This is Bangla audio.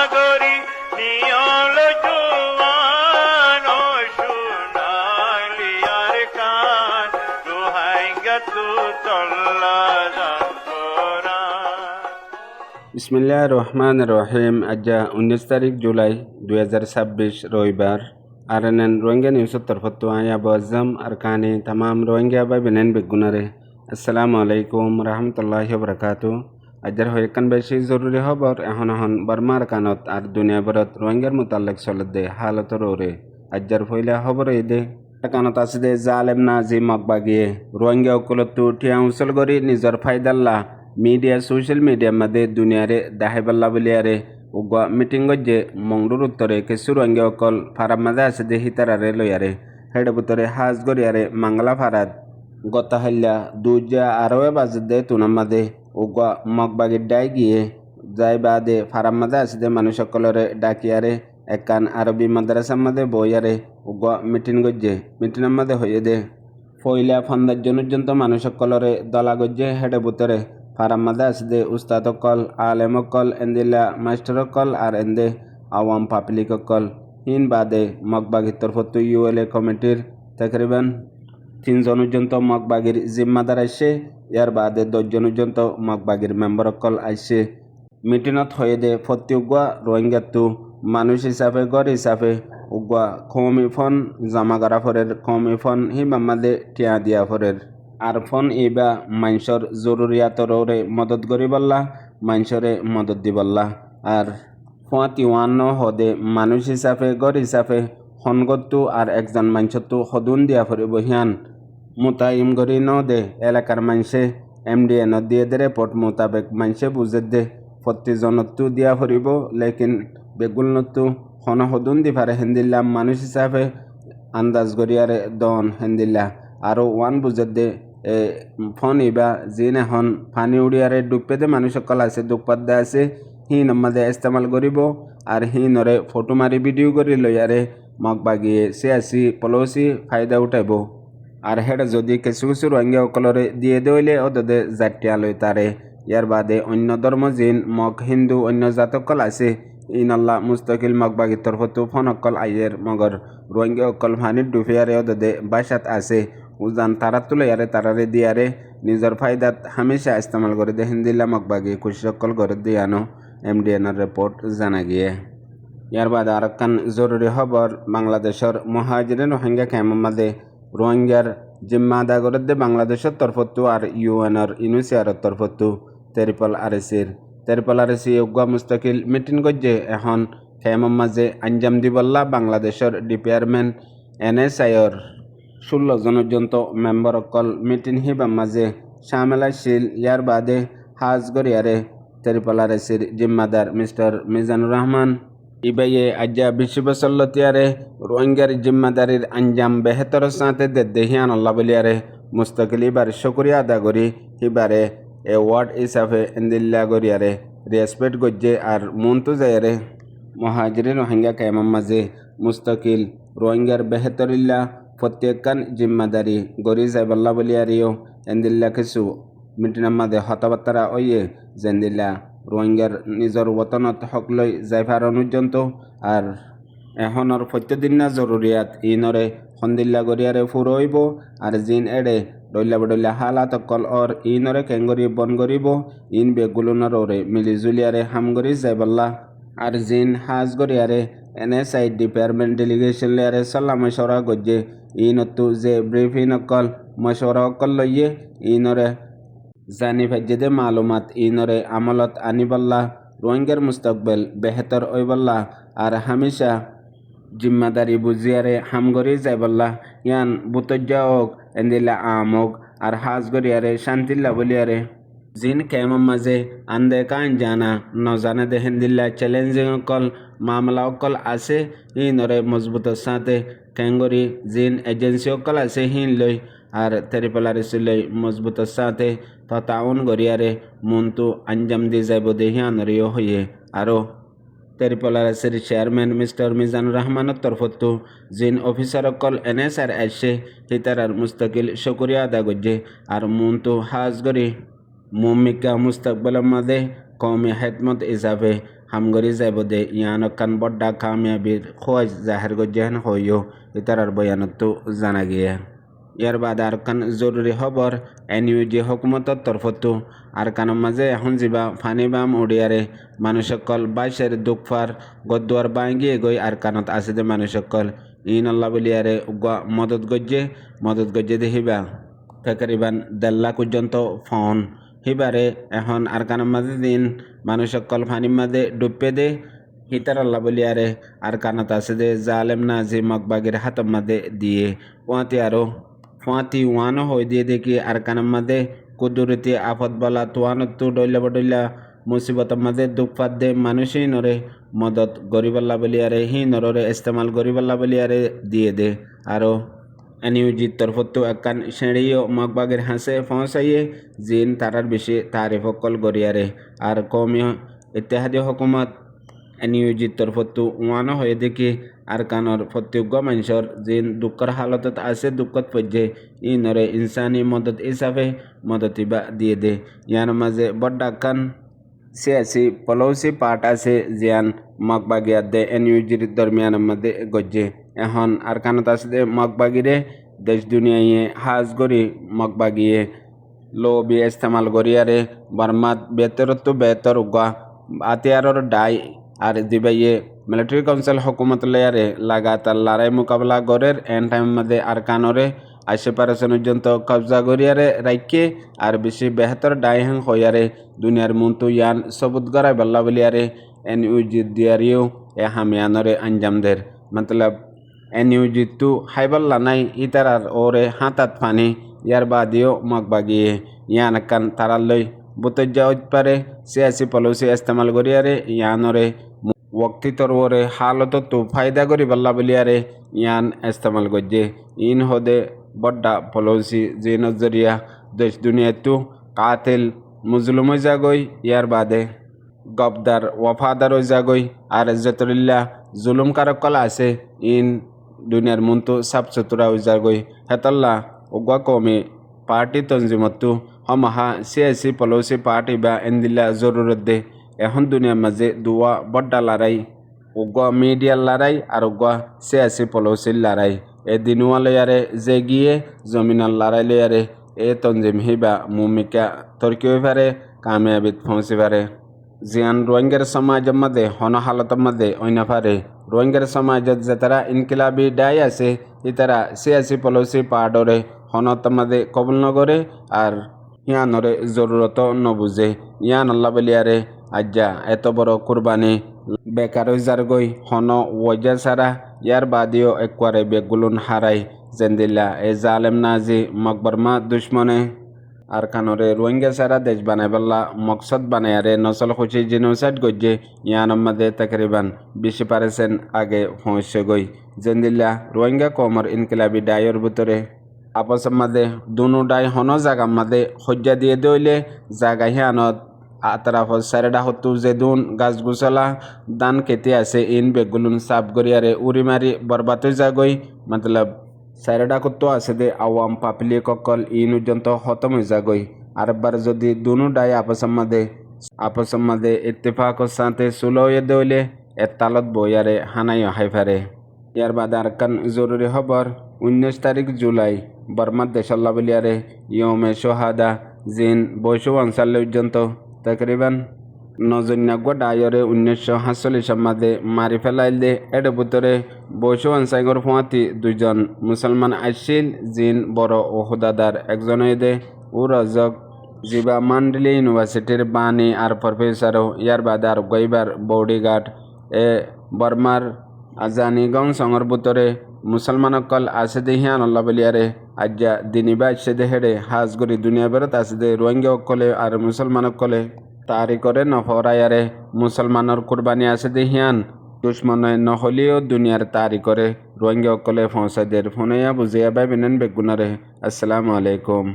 সাগরী নিয়ল জুয়ান ও সোনালিয়ার কান রোহাঙ্গা তু চল্লা বিসমিল্লাহির রহমানির রহিম। আজ 19 তারিখ জুলাই 2026 রবিবার। আরএনএন রোহিঙ্গা নিউজের তরফত আয়া বজম আরকানি तमाम রোহিঙ্গা ভাই বেনেন বেগুনারে আসসালামু আলাইকুম রহমতুল্লাহি ওয়া বারাকাতু। আজর হয়কান বেশি জরুরি খবর এখন বর্মার কানত আর দুনিয়া ভরত রোহিঙ্গার মুতাল্লিক চলতে হালতর ওরে আজর ফইলা খবর এদে কানত আছে দে জালেম নাজি মকবাগিয়ে রোহিঙ্গা অকলতু ঠিয়া উসল গরি নিজর ফায়দাল্লা মিডিয়া সোশ্যাল মিডিয়া মধ্যে দুনিয়ারে দাহাইবাল্লা বলিয়ারে উগা মিটিং যে মংরুর উত্তরে কিছু রোহিঙ্গা অকল ফারাম মাঝে আছে যে হিতারারে লইয়ারে হেড বুতরে হাজ গরিয়ারে মাংলা ফারাদ গতা হাল্লা দুজা আরো বাজে তুনার মাঝে উগা মগবাগির ডাই গিয়ে যাই বাদে ফারাম মাঝে আছে যে মানুষ সকলরে ডাকিয়ারে একান আরবি মাদ্রাসার মাঝে বইয়ারে উগা মিটিং গজ্জে মিটিংয়ের মাঝে হইয়ে দে ফইলা ফন্দার জন্য মানুষ সকলরে দলা গজ্জে হেডে বুতরে ফারাম মাঝে আছে যে উস্তাদ অকল আলেম অকল এন্দিলা মাস্টার অকল আর এন্দে আওয়াম পাবলিক অকল হিন বাদে মগবাগির তরফত ইউএলএ কমিটির তকরিবান 3 জন পর্যন্ত মগবাগির জিম্মাদার আসছে। ইয়ার বাদে 10 জন পর্যন্ত মগবাগির মেম্বার অকল আসছে। মিটিংত হয়ে দে ফতি উগুয়া রোহিঙ্গাতু মানুষ হিসাবে গড় হিসাবে উগুয়া কৌমি ফোন জমা করা ফরের কৌমি ফোন হি মামাদে টিয়া দিয়া ফরের আর ফোন ইবা মানুষের জরুরিয়াতরে মদত করিবল্লা মানুষরে মদত দিবল্লা আর ফুয়াতিওয়ান্ন হদে মানুষ হিসাবে গড় হিসাবে হনগতু আর একজন মানুষতু হদুন দিয়া ফরিব হিয়ান মোতায়েম করি ন দে এলাকার মানুষে MDN দিয়ে দে রিপোর্ট মোতাবেক মানুষে বুঝে দে প্রতিজনতু দিয়া ফরিব লেকিন বেগুলনতু হন হদুন দি পারে হেন্দিল্লা মানুষ হিসাবে আন্দাজ করিয়ারে দন হেন্দিল্লা আরও ওয়ান বুঝে দে ফোন ইবা জিন এখন পানি উড়িয়ারে ডুবপে দে মানুষ সকল আছে দুপাদ্দা আছে হিন আমাদের ইস্তেমাল করিব আর হিনরে ফটো মারি ভিডিও করি লইয়ারে মগবাগিয়ে সে আসি পলসি ফায়দা উঠাইব আর হেডে যদি কিছু কিছু রোহিঙ্গা সকলরে দিয়ে দইলে ওদের জাতীয় লই তারে ইয়ার বাদে অন্য ধর্ম জিন মগ হিন্দু অন্য জাতকল আছে ইনাল্লাহ মুস্তাকিল মগবাগির তরফতো ফোন অকল আইয়ের মগর রোহিঙ্গা অকল ফানির ডুফিয়ারে ওদের বাসাত আছে উজান তারা তুলে ইয়ারে তারারে দিয়ারে নিজের ফায়দাত হামেশা ইস্তেমাল করে দে হিন্দিল্লা মগবাগি খুশি সকল করে দিয়ানো MDNর রিপোর্ট জানা গিয়ে। ইয়ার বাদে আরেকখান জরুরি খবর বাংলাদেশের মুহাজিরিন রোহিঙ্গা ক্যাম্পের মাঝে রোহিঙ্গার জিম্মা আদা করে দে বাংলাদেশের তরফতো আর UNর ইউনিসিয়ারের তরফতো তেরিপল আরএসি উগুয়া মুস্তাকিল মিটিং করছে এখন ক্যাম্পের মাঝে আঞ্জাম দিবল্লা বাংলাদেশের ডিপার্টমেন্ট NSIর 16 জন পর্যন্ত মেম্বার অকল মিটিং হিবার মাঝে শামিল আসছিল। ইয়ার বাদে হাজ গরিয়ারে তেরিপল আরএসির জিম্মাদার মিস্টার মিজানুর রহমান ইবাইয়ে আজ্জা 20 বছর লতিয়ারে রোহিঙ্গার জিম্মাদারির আঞ্জাম বেহতর সাথে দেহিয়ান আল্লাহ বলিয়ারে মুস্তাকিল ইবার শুকরিয়া আদা করি হিবারে অ্যাওয়ার্ড হিসাবে ইন্দিল্লা গরিয়ারে রেসপেক্ট গজ্জে আর মন্তু যায়ারে মুহাজিরিন রোহিঙ্গা ক্যাম্পের মাঝে মুস্তাকিল রোহিঙ্গার বেহতরিল্লা প্রত্যেকখান জিম্মাদারি গরি যাইবাল্লা বলিয়ারিও এন্দিল্লা কিছু মিটিংয়ের মাঝে হতাবার্তারা ওইয়ে জেন্দিল্লা রোহিঙ্গার নিজের ওতনত হক লই যাইফার অনুযন্ত আর এখনের প্রত্যেকদিন না জরুরিয়াত ইনরে সন্দিল্লা গরিয়ারে ফুরইব আর জিন এড়ে ডইলা বডইলা হালাত অকল অর ইনরে কেঙ্গরি বন করিব ইন বেগুলুনর ওরে মিলিজুলিয়ারে হামগরি যাইবাল্লা আর জিন হাজ গরিয়ারে NSI ডিপার্টমেন্ট ডেলিগেশন লিয়ারে সাল্লা মশওরা গজ্জে ইনতু যে ব্রিফিং অকল মশওরা অকল লইয়ে ইনরে জানি ফাজ্জেদে মালুমাত ইনরে আমলত আনিবাল্লা রোহিঙ্গার মুস্তাকবেল বেহতর ওইবাল্লা আর হামেশা জিম্মাদারি বুঝিয়ারে হামগরি যাইবাল্লা ইয়ান বুতজ্জা হোক এন্দিল্লা আমক আর হাজ গরিয়ারে শান্তিল্লা বলিয়ারে জিন ক্যাম্পের মাঝে আন্দে কান জানা নজানে দে হিন্দিল্লা চ্যালেঞ্জিং অকল মামলা অকল আছে ইনরে মজবুতের সাথে ক্যাঙ্গরি জিন এজেন্সি অকল আছে হিন লই আর তেরিপল আরএসি লই মজবুতের সাথে তাউন গরিয়ারে মন্তু আঞ্জাম দি যাইব দেহিয়ান রিও হইয়ে আরও তেরিপল আরএসির চেয়ারম্যান মিস্টার মিজানুর রহমানের তরফতো জিন অফিসার অকল NSR আসছে হিতারার মুস্তাকিল শুকরিয়া আদা করছে আর মন্তু হাজ গরি মুমিকা মুস্তাকবালের মাঝে কৌমি হেদমত হিসাবে হামগরি যাইব দে ইয়ানকান বড্ডা কামিয়াবির খোয়াজ জাহের গজ্জেহান হইও ইতারার বয়ানতো জানা গিয়া ইয়ার বাদে আরকান জরুরি খবর এনইউজি হুকুমতর তরফতো আরকানের মাঝে এখন যাবা ফানি বাম উড়িয়ারে মানুষসকল বাইশের দুঃখফার গদ্দুয়ার বাঙ্গিয়ে গই আরকানত আছে দে মানুষসকল ইন আল্লাহ বলিয়ারে উগা মদত গজ্জে দে হিবা ফেকারিবান 1.5 লাখ পর্যন্ত ফোন হিবারে এখন আরকানের মাঝে দিন মানুষসকল ফানির মাঝে ডুববে দে হিতার আল্লাহ বলিয়ারে আরকানত আছে দে জালেম নাজি মকবাগির হাতর মাঝে দিয়ে ফুয়াতি ওয়ানো হয়ে দিয়ে দেখি আরকানের মাঝে কুদুরতি আফত বলা তোয়ানতু ডইলা বডইলা মুসিবতের মাঝে দুঃখপাত দে মানুষই নরে মদত গরিবাল্লা বলিয়ারে হি নররে ইস্তেমাল গরিবাল্লা বলিয়ারে দিয়ে দে আরও এনইউজির তরফতো একান শ্রেণীয় মগবাগের হাসে পৌঁছাইয়ে জিন তারার বেশি তারিফ অকল গরিয়ারে আর কৌমীয় ইত্তেহাদীয় হুকুমত এনইউজির তরফতো ওয়ানো হয়ে দেখি আরকানর প্রত্যেক মানুষের জিন দুঃখের হালতত আছে দুঃখত পর্যে ই নরে ইনসানি মদত হিসাবে মদত ইবা দিয়ে দে ইয়ার মাঝে বড্ডাকান সিয়াসি পলৌসি পার্ট আছে জিয়ান মগবাগিয়াত দে এনইউজির দরমিয়ানের মধ্যে গজ্জে এখন আরকানত আছে দে মগবাগিরে দেশ দুনিয়ায় হাজ গরি মগবাগিয়ে লো বি ইস্তেমাল গরিয়ারে বর্মাত বেতর উগা আতিয়ারর ডাই আর দিবাইয়ে মিলিটারি কাউন্সিল হুকুমত লেয়ারে লাগাতার লড়াই মোকাবেলা গড়ের এন টাইম মধ্যে আরকানরে 80% পর্যন্ত কবজা গরিয়ারে রাইকে আর বেশি বেহতর ডাইহাং হইয়ারে দুনিয়ার মুন্তু ইয়ান সবুত গড়াই বল্লা বলিয়ারে এনইউজি দিয়ারিও এ হামিয়ানরে আঞ্জাম দের মতলব এনইউজি তু হাইবল্লা নাই ইতারার ওরে হাতাত পানি ইয়ার বাদিও মগবাগিয়ে ইয়ান কান তারালই বুতজ্জা পারে সিয়াসি পলসি ইস্তেমাল গরিয়ারে ইয়ানরে ওক্তি তরওরে হালত তু ফায়দা করি বল্লা বলিয়ারে ইয়ান ইস্তেমাল গজ্জে ইন হদে বড্ডা পলসি যে নজরিয়া দেশ দুনিয়াতু কাতিল মুজলুম যাগই ইয়ার বাদে গবদার ওয়াফাদার যাগই আর ইজ্জতুল্লাহ জুলুম কারকল আছে ইন দুনিয়ার মুন্তু সাফ সুতরা যাগই হেতল্লা উগা কমে পার্টি তঞ্জিমতু হমাহা সিয়াসি পলসি পার্টি বা এন্দিল্লা জরুরত দে এখন দুনিয়ার মাঝে দুয়া বড্ডা লড়াই উগা মিডিয়ার লড়াই আর উগা সিয়াসি পলসির লড়াই এ দিনুয়া লয়ারে যে গিয়ে জমিনার লড়াই লয়ারে এ তঞ্জিম হিবা মুমিকা তর্কি হয়ে পারে কামিয়াবিত পৌঁছে পারে জিয়ান রোহিঙ্গার সমাজের মধ্যে হন হালতের মধ্যে অন্য পারে রোহিঙ্গার সমাজত যে তারা ইনকিলাবি ডাই আছে ইতারা সিয়াসি পলসি পাহাড়রে হনত মধ্যে কবুল নগরে আর ইয়ানরে জরুরত নবুঝে ইয়ান আল্লাহ বলিয়ারে আজ্জা এত বড় কুরবানি বেকার যারগই হন ওজা সারা ইয়ার বাদিও একবারে বেগুলুন হারাই জেন্দিল্লা এ জালেম নাজি মকবরমা দুশ্মনে আর কানরে রোহিঙ্গা সারা দেশ বানাই বল্লা মকসদ বানায়ারে নসল খুশি জিনোসাইড গজ্জে ইয়ানের মধ্যে তকরিবান 20% আগে পৌঁছে গই জেন্দিল্লা রোহিঙ্গা কমর ইনকিলাবি ডাইয়ের ভিতরে আপসের মাঝে দুনো ডাই হন জাগার মাঝে হজ্জা দিয়ে দইলে জাগা হিয়ানত আতরাফ সারেডা হতু যে দুন গাছ গুছলা দান কেটে আছে ইন বেগুলুন সাফ গরিয়ারে উড়ি মারি বরবাদ যাগই মতলব সারেডা কতো আছে দে আওয়াম পাবলিক অকল ইন পর্যন্ত খতম হয়ে যাগই আরবার যদি দুনো ডাই আপসের মাঝে ইত্তেফাকর সাথে সুলো হয়ে দইলে এর তালত বইয়ারে হানাই হাইফারে ইয়ার বাদে আরকান জরুরি খবর 19 তারিখ জুলাই বর্মার দেশাল্লা বলিয়ারে ইয়মে সোহাদা জিন 245 পর্যন্ত তকরিবান নজন্যাগ্য ডায়রে 1947 মাঝে মারি ফেলাইল দে এর ভিতরে 245 ফুয়াতি 2জন মুসলমান আসছিল জিন বড় ও হুদাদার একজন দে ও রজক জিবা মান্ডলি ইউনিভার্সিটির বাণী আর প্রফেসরও ইয়ার বাদে আর গইবার বডিগার্ড এ বর্মার আজানিগং সঙ্গর ভিতরে মুসলমানকল আছে দে হিয়ান আল্লাহ বলিয়ারে আজ্জা দিনিবা আসছে দে হেডে হাজ গরি দুনিয়া বেরত আছে দে রোহিঙ্গা অকলে আর মুসলমানকলে তারি করে নফরায়ারে মুসলমানের কুরবানি আছে দে হিয়ান দুশ্মনে নহলিও দুনিয়ার তারি করে রোহিঙ্গা অকলে পৌঁছা দের ফোনাইয়া বুঝিয়া বাই বিনেন বেগুনারে আসসালামু আলাইকুম।